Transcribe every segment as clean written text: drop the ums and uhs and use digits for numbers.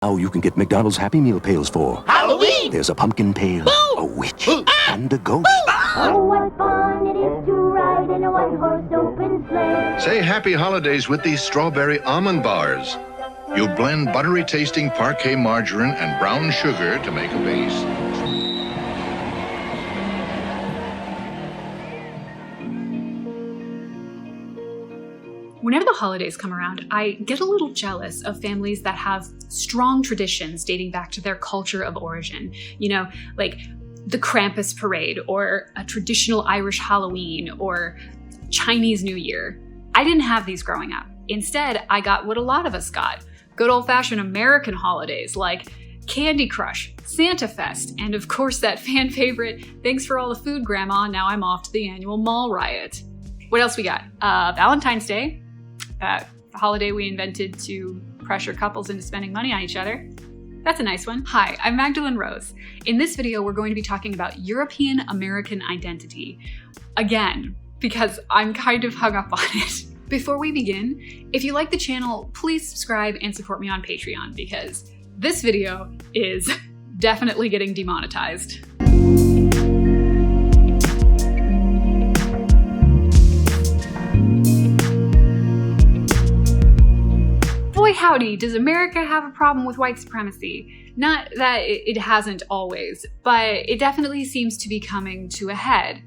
Now you can get McDonald's Happy Meal pails for Halloween! There's a pumpkin pail, a witch, and a ghost. Oh, what fun it is to ride in a one-horse open sleigh. Say happy holidays with these strawberry almond bars. You blend buttery tasting parquet margarine and brown sugar to make a base. Whenever the holidays come around, I get a little jealous of families that have strong traditions dating back to their culture of origin. You know, like the Krampus parade, or a traditional Irish Halloween, or Chinese New Year. I didn't have these growing up. Instead, I got what a lot of us got. Good old-fashioned American holidays like Candy Crush, Santa Fest, and of course that fan favorite, thanks for all the food, Grandma, now I'm off to the annual mall riot. What else we got? Valentine's Day. That holiday we invented to pressure couples into spending money on each other. That's a nice one. Hi, I'm Magdalen Rose. In this video, we're going to be talking about European American identity. Again, because I'm kind of hung up on it. Before we begin, if you like the channel, please subscribe and support me on Patreon, because this video is definitely getting demonetized. Boy howdy, does America have a problem with white supremacy? Not that it hasn't always, but it definitely seems to be coming to a head.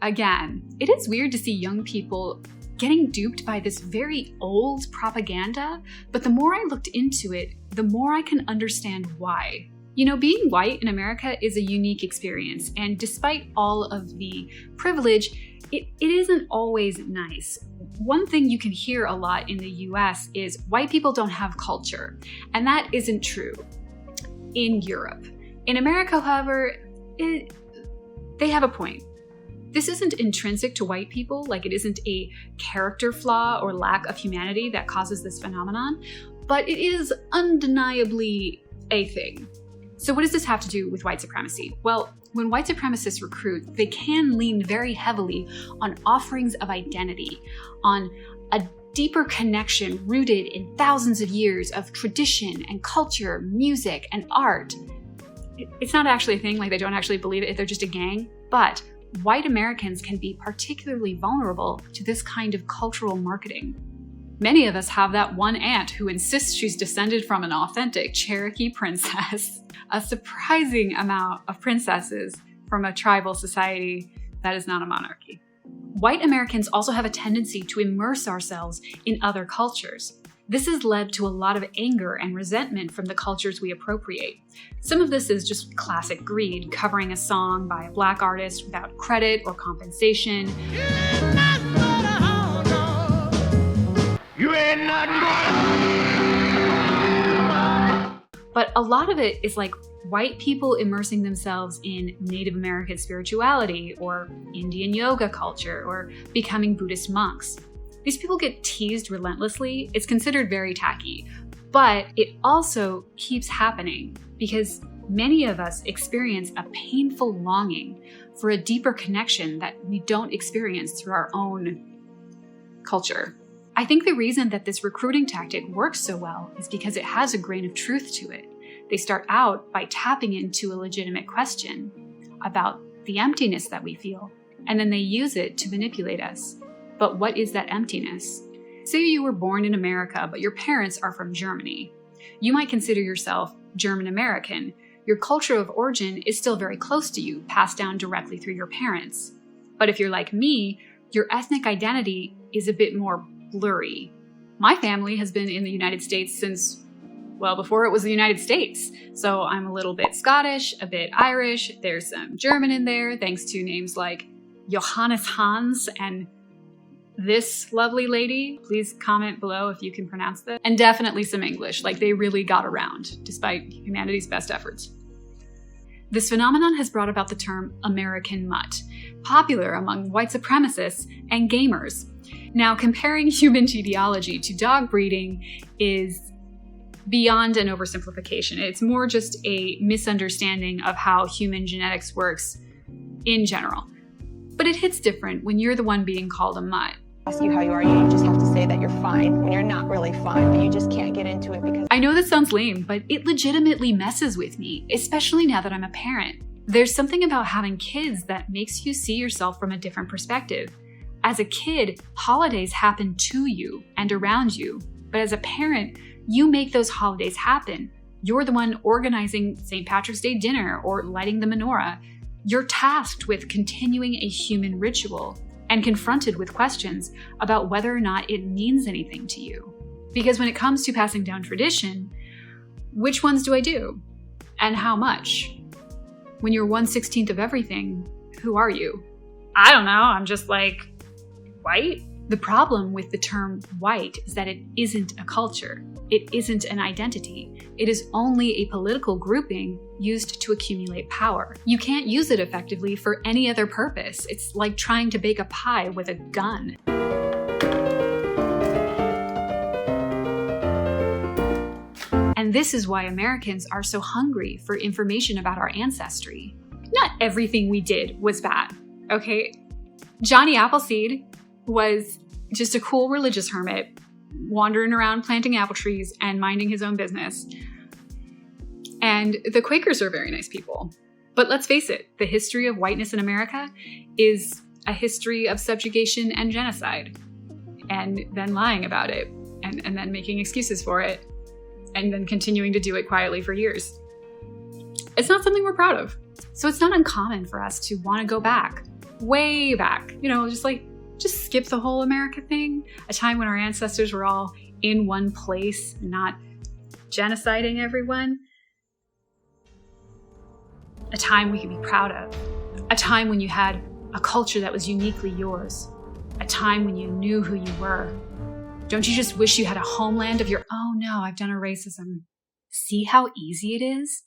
Again, it is weird to see young people getting duped by this very old propaganda, but the more I looked into it, the more I can understand why. You know, being white in America is a unique experience, and despite all of the privilege, it isn't always nice. One thing you can hear a lot in the US is white people don't have culture, and that isn't true in Europe. In America, however, they have a point. This isn't intrinsic to white people, like it isn't a character flaw or lack of humanity that causes this phenomenon, but it is undeniably a thing. So what does this have to do with white supremacy? Well, when white supremacists recruit, they can lean very heavily on offerings of identity, on a deeper connection rooted in thousands of years of tradition and culture, music and art. It's not actually a thing, like they don't actually believe it, they're just a gang, but white Americans can be particularly vulnerable to this kind of cultural marketing. Many of us have that one aunt who insists she's descended from an authentic Cherokee princess. A surprising amount of princesses from a tribal society that is not a monarchy. White Americans also have a tendency to immerse ourselves in other cultures. This has led to a lot of anger and resentment from the cultures we appropriate. Some of this is just classic greed, covering a song by a Black artist without credit or compensation. But a lot of it is like white people immersing themselves in Native American spirituality or Indian yoga culture or becoming Buddhist monks. These people get teased relentlessly. It's considered very tacky, but it also keeps happening because many of us experience a painful longing for a deeper connection that we don't experience through our own culture. I think the reason that this recruiting tactic works so well is because it has a grain of truth to it. They start out by tapping into a legitimate question about the emptiness that we feel, and then they use it to manipulate us. But what is that emptiness? Say you were born in America, but your parents are from Germany. You might consider yourself German American. Your culture of origin is still very close to you, passed down directly through your parents. But if you're like me, your ethnic identity is a bit more blurry. My family has been in the United States since, well, before it was the United States. So I'm a little bit Scottish, a bit Irish, there's some German in there, thanks to names like Johannes Hans and this lovely lady. Please comment below if you can pronounce that. And definitely some English, like they really got around, despite humanity's best efforts. This phenomenon has brought about the term American Mutt, popular among white supremacists and gamers. Now, comparing human genealogy to dog breeding is beyond an oversimplification. It's more just a misunderstanding of how human genetics works in general. But it hits different when you're the one being called a mutt. ask you how you are, you just have to say that you're fine when you're not really fine, but you just can't get into it because... I know this sounds lame, but it legitimately messes with me, especially now that I'm a parent. There's something about having kids that makes you see yourself from a different perspective. As a kid, holidays happen to you and around you, but as a parent, you make those holidays happen. You're the one organizing St. Patrick's Day dinner or lighting the menorah. You're tasked with continuing a human ritual and confronted with questions about whether or not it means anything to you. Because when it comes to passing down tradition, which ones do I do? And how much? When you're 1/16 of everything, who are you? I don't know, I'm just like, white? The problem with the term white is that it isn't a culture. It isn't an identity. It is only a political grouping used to accumulate power. You can't use it effectively for any other purpose. It's like trying to bake a pie with a gun. And this is why Americans are so hungry for information about our ancestry. Not everything we did was bad, okay? Johnny Appleseed was just a cool religious hermit, wandering around planting apple trees and minding his own business. And the Quakers are very nice people. But let's face it, the history of whiteness in America is a history of subjugation and genocide, and then lying about it, and then making excuses for it, and then continuing to do it quietly for years. It's not something we're proud of. So it's not uncommon for us to want to go back, way back, just skip the whole America thing, a time when our ancestors were all in one place, not genociding everyone. A time we could be proud of. A time when you had a culture that was uniquely yours. A time when you knew who you were. Don't you just wish you had a homeland of your, oh no, I've done a racism. See how easy it is?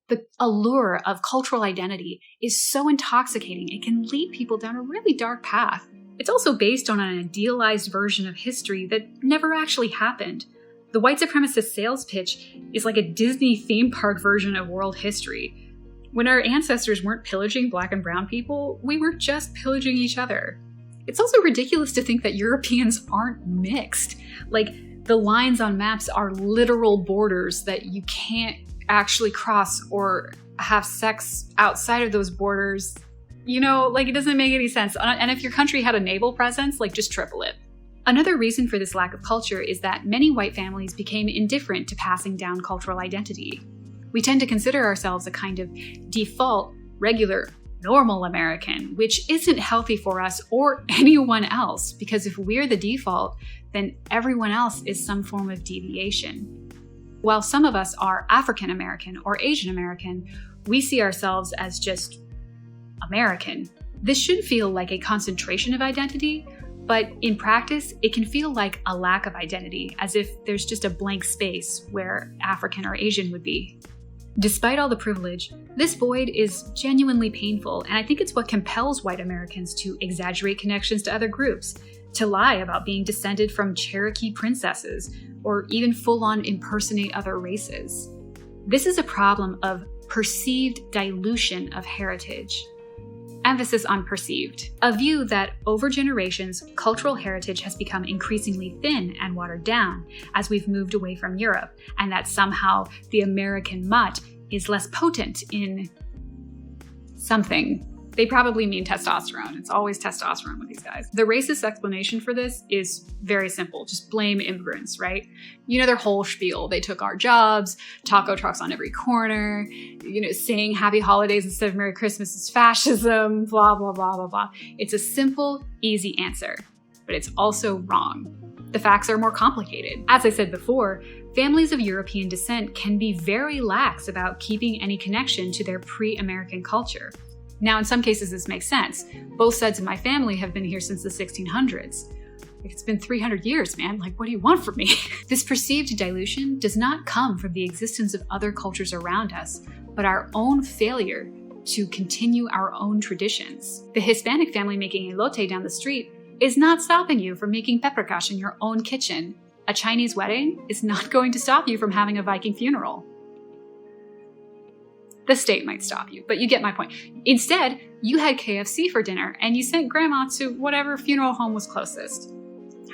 The allure of cultural identity is so intoxicating, it can lead people down a really dark path. It's also based on an idealized version of history that never actually happened. The white supremacist sales pitch is like a Disney theme park version of world history. When our ancestors weren't pillaging black and brown people, we were just pillaging each other. It's also ridiculous to think that Europeans aren't mixed. Like, the lines on maps are literal borders that you can't actually cross or have sex outside of those borders. It doesn't make any sense. And if your country had a naval presence, just triple it. Another reason for this lack of culture is that many white families became indifferent to passing down cultural identity. We tend to consider ourselves a kind of default, regular, normal American, which isn't healthy for us or anyone else, because if we're the default, then everyone else is some form of deviation. While some of us are African American or Asian American, we see ourselves as just American. This should feel like a concentration of identity, but in practice, it can feel like a lack of identity, as if there's just a blank space where African or Asian would be. Despite all the privilege, this void is genuinely painful, and I think it's what compels white Americans to exaggerate connections to other groups, to lie about being descended from Cherokee princesses, or even full-on impersonate other races. This is a problem of perceived dilution of heritage. Emphasis on perceived. A view that over generations, cultural heritage has become increasingly thin and watered down as we've moved away from Europe, and that somehow the American mutt is less potent in something. They probably mean testosterone. It's always testosterone with these guys. The racist explanation for this is very simple. Just blame immigrants, right? Their whole spiel. They took our jobs, taco trucks on every corner, saying happy holidays instead of Merry Christmas is fascism, blah, blah, blah, blah, blah. It's a simple, easy answer, but it's also wrong. The facts are more complicated. As I said before, families of European descent can be very lax about keeping any connection to their pre-American culture. Now, in some cases, this makes sense. Both sides of my family have been here since the 1600s. It's been 300 years, man. What do you want from me? This perceived dilution does not come from the existence of other cultures around us, but our own failure to continue our own traditions. The Hispanic family making elote down the street is not stopping you from making peppercash in your own kitchen. A Chinese wedding is not going to stop you from having a Viking funeral. The state might stop you, but you get my point. Instead, you had KFC for dinner and you sent grandma to whatever funeral home was closest.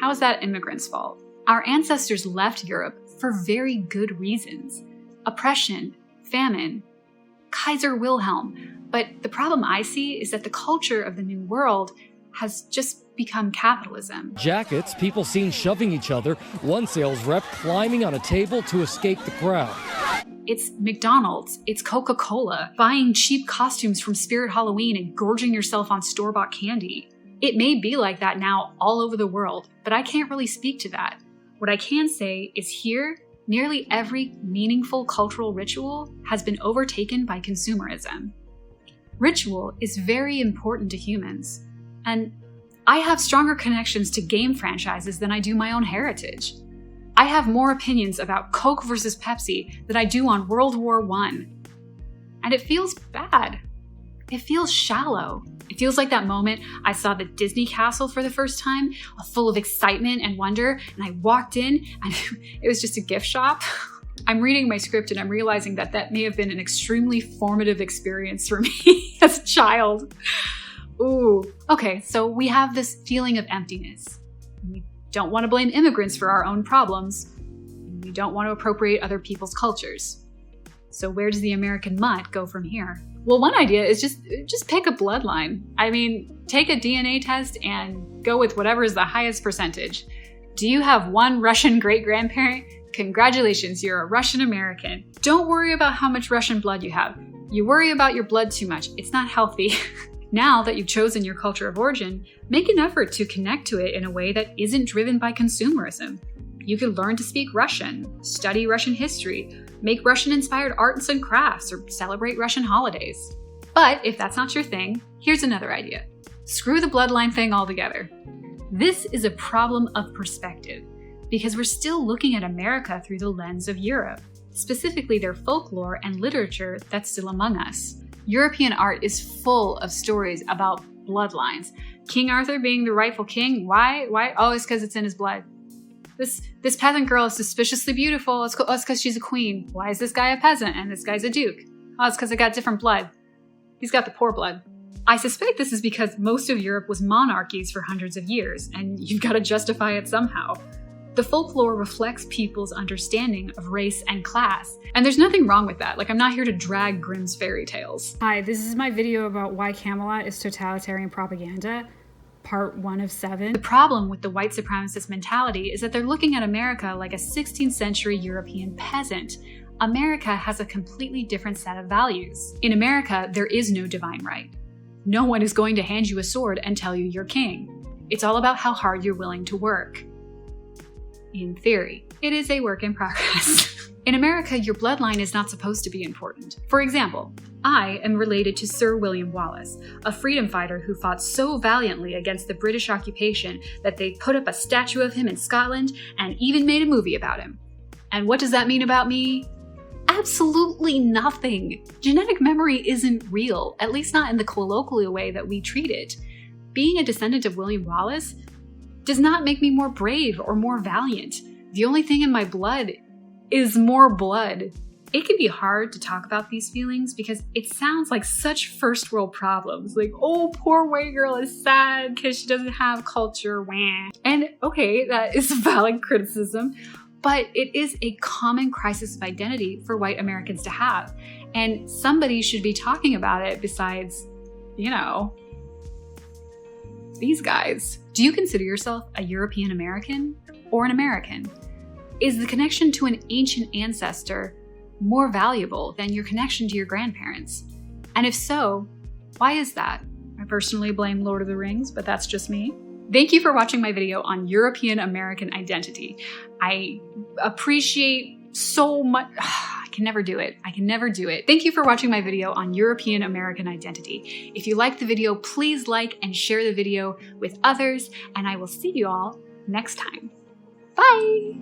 How is that immigrants' fault? Our ancestors left Europe for very good reasons. Oppression, famine, Kaiser Wilhelm. But the problem I see is that the culture of the New World has just become capitalism. Jackets, people seen shoving each other, one sales rep climbing on a table to escape the crowd. It's McDonald's, it's Coca-Cola, buying cheap costumes from Spirit Halloween and gorging yourself on store-bought candy. It may be like that now all over the world, but I can't really speak to that. What I can say is here, nearly every meaningful cultural ritual has been overtaken by consumerism. Ritual is very important to humans, and I have stronger connections to game franchises than I do my own heritage. I have more opinions about Coke versus Pepsi than I do on World War I. And it feels bad. It feels shallow. It feels like that moment I saw the Disney castle for the first time, full of excitement and wonder, and I walked in and it was just a gift shop. I'm reading my script and I'm realizing that that may have been an extremely formative experience for me as a child. Ooh. Okay, so we have this feeling of emptiness. We don't want to blame immigrants for our own problems. We don't want to appropriate other people's cultures. So where does the American mutt go from here? Well, one idea is just pick a bloodline. I mean, take a DNA test and go with whatever is the highest percentage. Do you have one Russian great-grandparent? Congratulations, you're a Russian American. Don't worry about how much Russian blood you have. You worry about your blood too much. It's not healthy. Now that you've chosen your culture of origin, make an effort to connect to it in a way that isn't driven by consumerism. You could learn to speak Russian, study Russian history, make Russian-inspired arts and crafts, or celebrate Russian holidays. But if that's not your thing, here's another idea. Screw the bloodline thing altogether. This is a problem of perspective, because we're still looking at America through the lens of Europe, specifically their folklore and literature that's still among us. European art is full of stories about bloodlines. King Arthur being the rightful king, why? Oh, it's because it's in his blood. This peasant girl is suspiciously beautiful, it's because she's a queen. Why is this guy a peasant and this guy's a duke? Oh, it's because they got different blood. He's got the poor blood. I suspect this is because most of Europe was monarchies for hundreds of years, and you've got to justify it somehow. The folklore reflects people's understanding of race and class, and there's nothing wrong with that. I'm not here to drag Grimm's fairy tales. Hi, this is my video about why Camelot is totalitarian propaganda, part 1 of 7. The problem with the white supremacist mentality is that they're looking at America like a 16th century European peasant. America has a completely different set of values. In America, there is no divine right. No one is going to hand you a sword and tell you you're king. It's all about how hard you're willing to work. In theory, it is a work in progress. In America, your bloodline is not supposed to be important. For example, I am related to Sir William Wallace, a freedom fighter who fought so valiantly against the British occupation that they put up a statue of him in Scotland and even made a movie about him. And what does that mean about me? Absolutely nothing. Genetic memory isn't real, at least not in the colloquial way that we treat it. Being a descendant of William Wallace does not make me more brave or more valiant. The only thing in my blood is more blood. It can be hard to talk about these feelings because it sounds like such first world problems. Oh, poor white girl is sad because she doesn't have culture, wah. And okay, that is a valid criticism, but it is a common crisis of identity for white Americans to have. And somebody should be talking about it besides, these guys. Do you consider yourself a European American or an American? Is the connection to an ancient ancestor more valuable than your connection to your grandparents? And if so, why is that? I personally blame Lord of the Rings, but that's just me. Thank you for watching my video on European American identity. I appreciate so much. I can never do it. Thank you for watching my video on European American identity. If you liked the video, please like and share the video with others, and I will see you all next time. Bye!